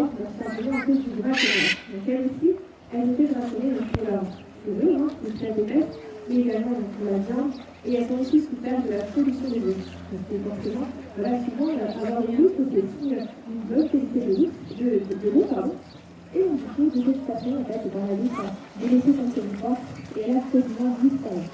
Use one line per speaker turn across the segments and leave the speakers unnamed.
voir simplement un peu du braconnage. Donc elle aussi, elle nous fait braconner pour leur cheveux, le chef des bêtes, mais également pour la viande, et elles ont aussi souffert de la pollution des eaux. Donc c'est forcément, voilà, souvent, avoir des loups, c'est aussi une bonne qualité de l'eau, pardon. Et donc, du coup, de cette façon, en fait, dans la liste, de laisser son territoire et elle a quasiment disparu.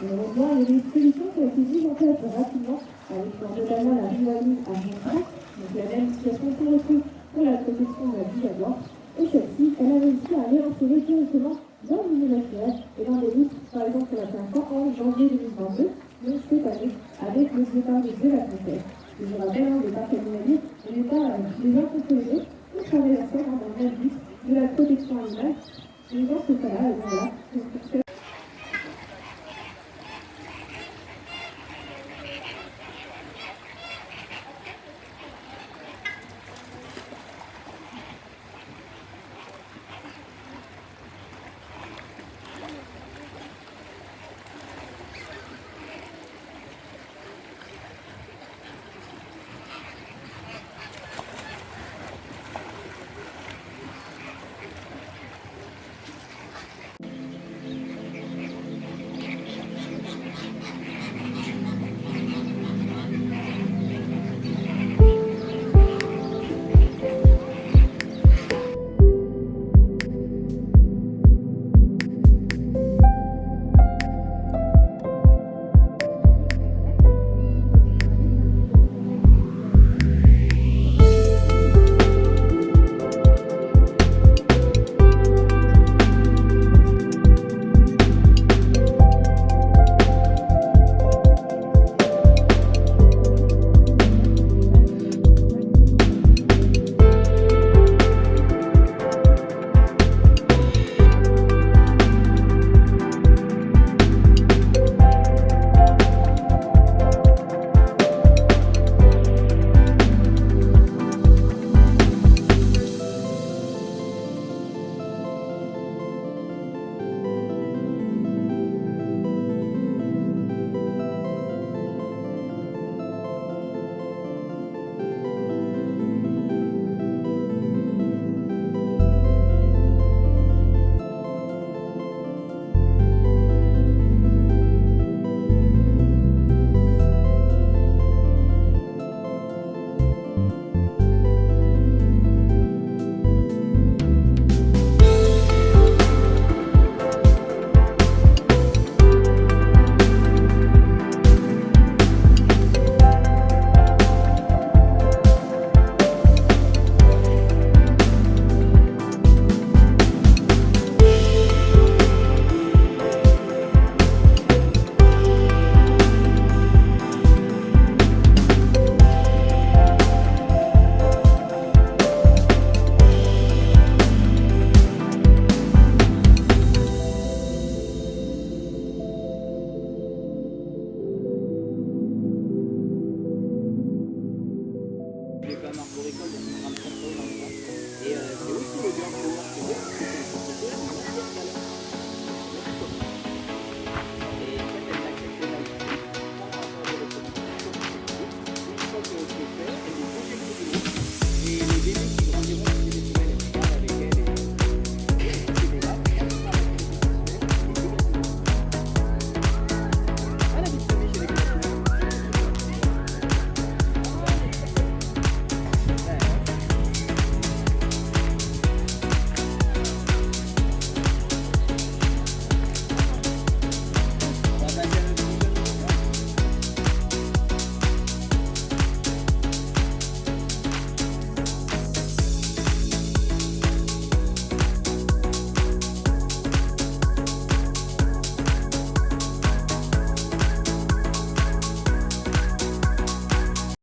On voit les solutions qui ont été mises en place rapidement, avec notamment la rivalité à Montréal, donc la même situation pour le coup pour la protection de la vie d'abord. Et celle-ci, elle a réussi à réinsérer directement dans le milieu naturel et dans des routes, par exemple pour la première fois en janvier 2022, donc cette année, avec le départ de la frontière. Et je rappelle, le parc animalier, on n'est pas les uns contre les autres, on travaille ensemble dans le même but de la protection animale. Et dans ce cas-là, voilà,